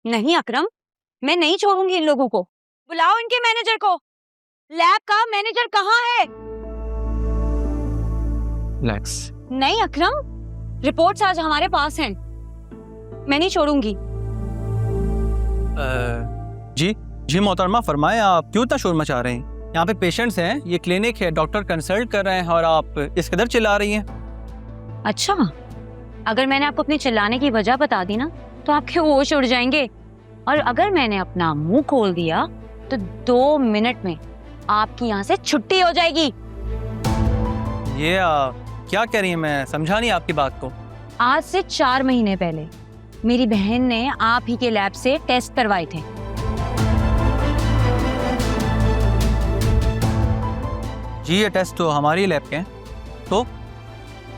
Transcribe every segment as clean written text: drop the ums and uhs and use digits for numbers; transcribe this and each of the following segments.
नहीं अकरम, मैं नहीं छोड़ूंगी इन लोगों को। बुलाओ इनके मैनेजर को। लैब का मैनेजर कहाँ है? रिलैक्स। नहीं अकरम, रिपोर्ट्स आज हमारे पास हैं। मैं नहीं छोड़ूंगी। जी जी मोहतरमा, फरमाएं, आप क्यों इतना शोर मचा रहे हैं? यहाँ पे पेशेंट्स हैं, ये क्लिनिक है, डॉक्टर कंसल्ट कर रहे हैं और आप इस कदर चिल्ला रही हैं। अच्छा, अगर मैंने आपको अपने चिल्लाने की वजह बता दी ना तो आपके होश उड़ जाएंगे, और अगर मैंने अपना मुंह खोल दिया तो 2 मिनट में आपकी यहाँ से छुट्टी हो जाएगी। ये क्या कह रही हैं? मैं समझा नहीं आपकी बात को। आज से 4 महीने पहले मेरी बहन ने आप ही के लैब से टेस्ट करवाए थे। जी ये टेस्ट तो हमारी लैब के हैं। तो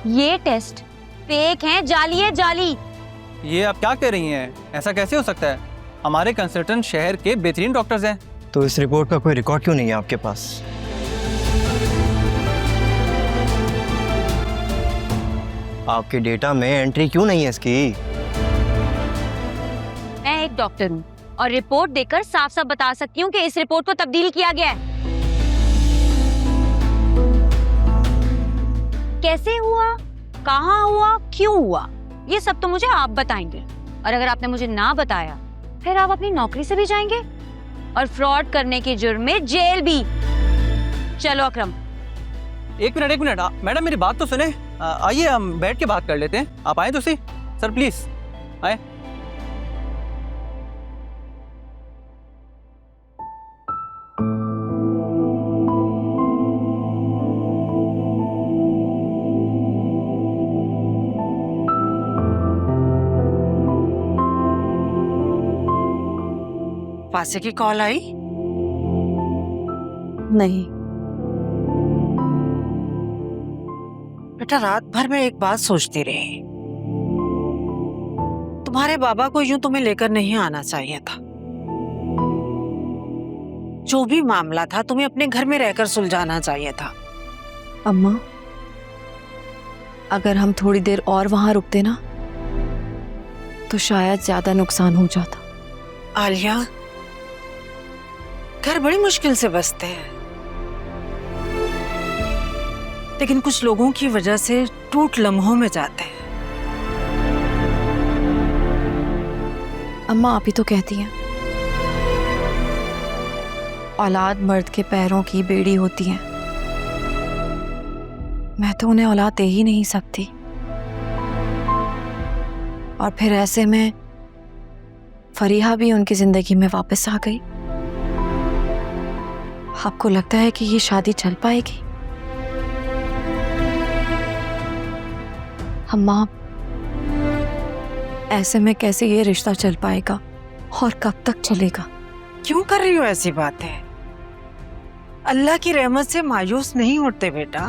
ये टेस्ट फेक हैं, जाली है, जाली। ये आप क्या कह रही हैं? ऐसा कैसे हो सकता है? हमारे कंसल्टेंट शहर के बेहतरीन डॉक्टर्स हैं। तो इस रिपोर्ट का कोई रिकॉर्ड क्यों नहीं है आपके पास? आपके डेटा में एंट्री क्यों नहीं है इसकी? मैं एक डॉक्टर हूँ और रिपोर्ट देखकर साफ साफ बता सकती हूँ कि इस रिपोर्ट को तब्दील किया गया है। कैसे हुआ, कहाँ हुआ, क्यों हुआ, ये सब तो मुझे आप बताएंगे। और अगर आपने मुझे ना बताया फिर आप अपनी नौकरी से भी जाएंगे और फ्रॉड करने के जुर्म में जेल भी। चलो अकरम। एक मिनट मैडम, मेरी बात तो सुने। आइए हम बैठ के बात कर लेते हैं। आप आए तो सही। सर प्लीज आए। वासे की कॉल आई? नहीं। बेटा रात भर मैं एक बात सोचती रही, तुम्हारे बाबा को यूं तुम्हें लेकर नहीं आना चाहिए था। जो भी मामला था तुम्हें अपने घर में रहकर सुलझाना चाहिए था। अम्मा, अगर हम थोड़ी देर और वहां रुकते ना तो शायद ज्यादा नुकसान हो जाता। आलिया, घर बड़ी मुश्किल से बसते हैं, लेकिन कुछ लोगों की वजह से टूट लम्हों में जाते हैं। अम्मा आप ही तो कहती हैं औलाद मर्द के पैरों की बेड़ी होती है। मैं तो उन्हें औलाद दे ही नहीं सकती, और फिर ऐसे में फरीहा भी उनकी जिंदगी में वापस आ गई। आपको लगता है कि ये शादी चल पाएगी? अम्मा, ऐसे में कैसे ये रिश्ता चल पाएगा और कब तक चलेगा? क्यों कर रही हो ऐसी बातें? अल्लाह की रहमत से मायूस नहीं होते बेटा।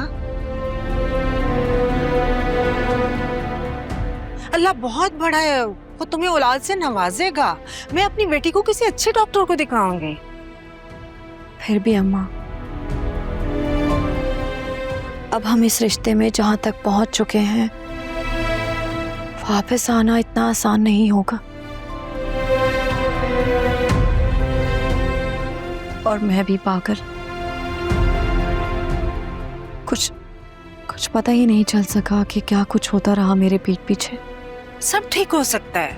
अल्लाह बहुत बड़ा है, वो तुम्हें औलाद से नवाजेगा। मैं अपनी बेटी को किसी अच्छे डॉक्टर को दिखाऊंगी। फिर भी अम्मा, अब हम इस रिश्ते में जहां तक पहुंच चुके हैं वापस आना इतना आसान नहीं होगा। और मैं भी पाकर कुछ पता ही नहीं चल सका कि क्या कुछ होता रहा मेरे पीठ पीछे। सब ठीक हो सकता है,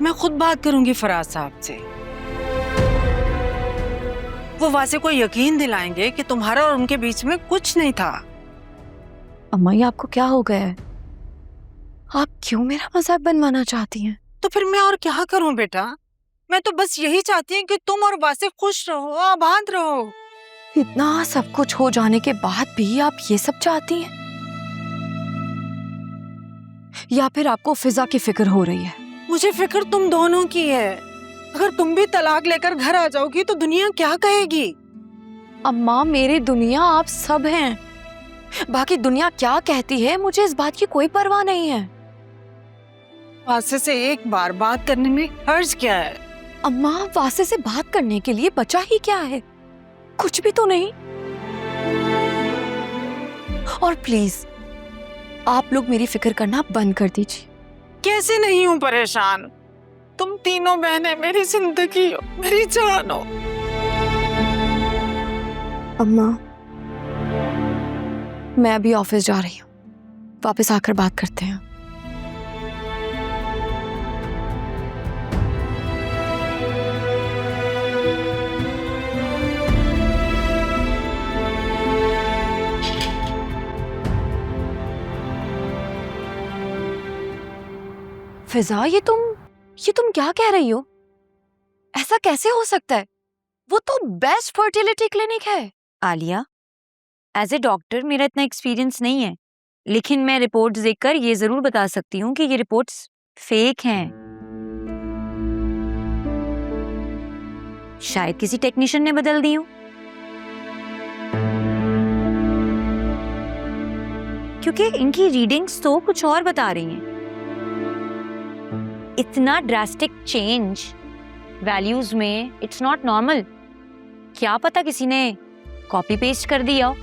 मैं खुद बात करूंगी फराज साहब से। वो वासे को यकीन दिलाएंगे कि तुम्हारा और उनके बीच में कुछ नहीं था। अम्मा, ये आपको क्या हो गया है? आप क्यों मेरा मजाक बनवाना चाहती हैं? तो फिर मैं और क्या करूं बेटा? मैं तो बस यही चाहती हूँ कि तुम और वासे खुश रहो, आबाद रहो। इतना सब कुछ हो जाने के बाद भी आप ये सब चाहती हैं? या फिर आपको फिजा की फिक्र हो रही है? मुझे फिक्र तुम दोनों की है। अगर तुम भी तलाक लेकर घर आ जाओगी तो दुनिया क्या कहेगी? अम्मा, मेरी दुनिया आप सब हैं। बाकी दुनिया क्या कहती है मुझे इस बात की कोई परवाह नहीं है। वासे से एक बार बात करने में हर्ज क्या है? अम्मा, वासे से बात करने के लिए बचा ही क्या है? कुछ भी तो नहीं। और प्लीज आप लोग मेरी फिक्र करना बंद कर दीजिए। कैसे नहीं हूं परेशान? तुम तीनों बहनें मेरी जिंदगी हो, मेरी जान हो। अम्मा, मैं अभी ऑफिस जा रही हूँ, वापस आकर बात करते हैं। फिजा, ये तुम क्या कह रही हो? ऐसा कैसे हो सकता है? वो तो बेस्ट फर्टिलिटी क्लिनिक है। आलिया, एज ए डॉक्टर मेरा इतना एक्सपीरियंस नहीं है, लेकिन मैं रिपोर्ट्स देखकर ये जरूर बता सकती हूँ कि ये रिपोर्ट्स फेक हैं। शायद किसी टेक्नीशियन ने बदल दी हो, क्योंकि इनकी रीडिंग्स तो कुछ और बता रही हैं। इतना ड्रास्टिक चेंज वैल्यूज में, इट्स नॉट नॉर्मल। क्या पता किसी ने कॉपी पेस्ट कर दिया हो।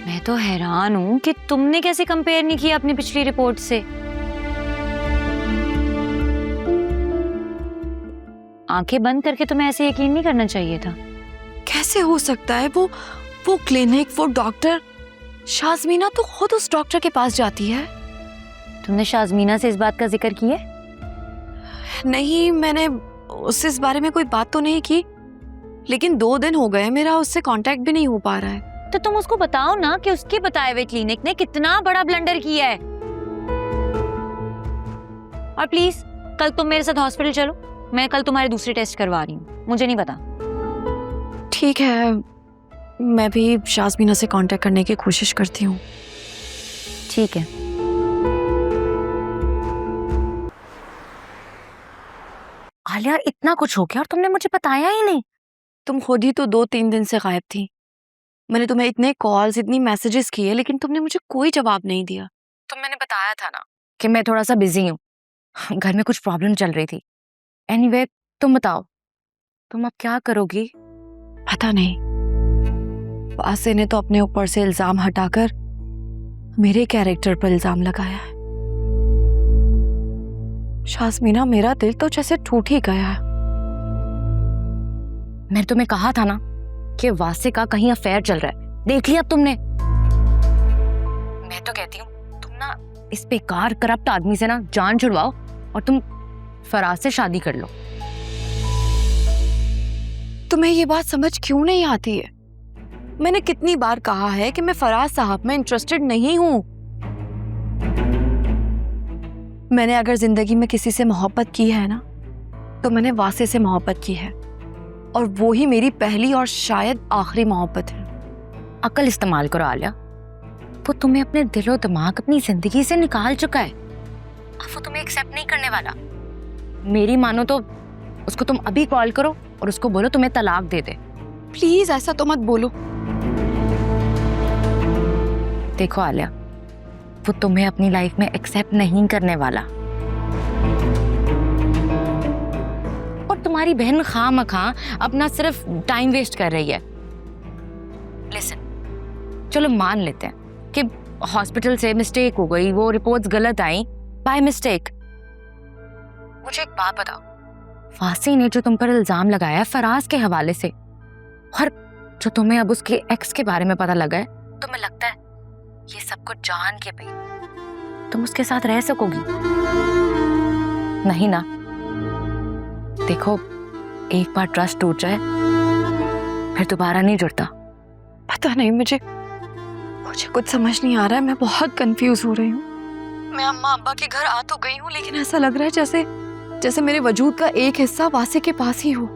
मैं तो हैरान हूं कि तुमने कैसे कंपेयर नहीं किया अपनी पिछली रिपोर्ट से। आंखें बंद करके तुम्हें ऐसे यकीन नहीं करना चाहिए था। कैसे हो सकता है? वो क्लिनिक, वो डॉक्टर, शाज़मीना तो खुद उस डॉक्टर के पास जाती है। तुमने शाज़मीना से इस बात का जिक्र किया? नहीं, मैंने उससे इस बारे में कोई बात तो नहीं की, लेकिन 2 दिन हो गए मेरा उससे कांटेक्ट भी नहीं हो पा रहा है। तो तुम उसको बताओ ना कि उसके बताए हुए क्लिनिक ने कितना बड़ा ब्लंडर किया है। और प्लीज कल तुम मेरे साथ हॉस्पिटल चलो, मैं कल तुम्हारे दूसरे टेस्ट करवा रही हूँ। मुझे नहीं पता। ठीक है, मैं भी शाज़मीना से कांटेक्ट करने की कोशिश करती हूँ। ठीक है। आलिया, इतना कुछ हो गया और तुमने मुझे बताया ही नहीं। तुम खुद ही तो 2-3 दिन से गायब थी। मैंने तुम्हें इतने कॉल्स, इतनी मैसेजेस किए, लेकिन तुमने मुझे कोई जवाब नहीं दिया। तो मैंने बताया था ना कि मैं थोड़ा सा बिजी हूँ, घर में कुछ प्रॉब्लम चल रही थी। एनीवे, तुम बताओ, तुम अब क्या करोगी? पता नहीं, वासे ने तो अपने ऊपर से इल्जाम हटाकर मेरे कैरेक्टर पर इल्जाम लगाया है। शाज़मीना, मेरा दिल तो जैसे टूट ही गया है। मैंने तुम्हें कहा था ना कि वासे का कहीं अफेयर चल रहा है। देख लिया अब तुमने। मैं तो कहती हूँ तुम ना इस बेकार करप्ट आदमी से ना जान छुड़वाओ और तुम फराज से शादी कर लो। तुम्हें ये बात समझ क्यों नहीं आती है? मैंने कितनी बार कहा है कि मैं फराज साहब में इंटरेस्टेड नहीं हूं। मैंने अगर जिंदगी में किसी से मोहब्बत की है ना, तो मैंने वासे से मोहब्बत की है, और वो ही मेरी पहली और शायद आखिरी मोहब्बत है। अकल इस्तेमाल करो आलिया। वो तुम्हें अपने दिलो दिमाग, अपनी जिंदगी से निकाल चुका है। अब वो तुम्हें एक्सेप्ट नहीं करने वाला। मेरी मानो तो उसको तुम अभी कॉल करो और उसको बोलो तुम्हें तलाक दे दे। प्लीज ऐसा तो मत बोलो। देखो आलिया, वो तुम्हें अपनी लाइफ में एक्सेप्ट नहीं करने वाला, और तुम्हारी बहन खामखा अपना सिर्फ टाइम वेस्ट कर रही है। लिसन, चलो मान लेते हैं कि हॉस्पिटल से मिस्टेक हो गई, वो रिपोर्ट्स गलत आई बाय मिस्टेक। मुझे एक बात बताओ, वासी ने जो तुम पर इल्जाम लगाया है फराज के हवाले से, और जो तुम्हें अब उसके एक्स के बारे में पता लगा है, तुम्हें लगता है ये सब कुछ जान के भी तुम उसके साथ रह सकोगी? नहीं ना। देखो, एक बार ट्रस्ट टूट जाए फिर दोबारा नहीं जुड़ता। पता नहीं, मुझे कुछ समझ नहीं आ रहा है। मैं बहुत कंफ्यूज हो रही हूँ। मैं अम्मा अब्बा के घर आ तो गई हूँ, लेकिन ऐसा लग रहा है जैसे मेरे वजूद का एक हिस्सा वासे के पास ही हो।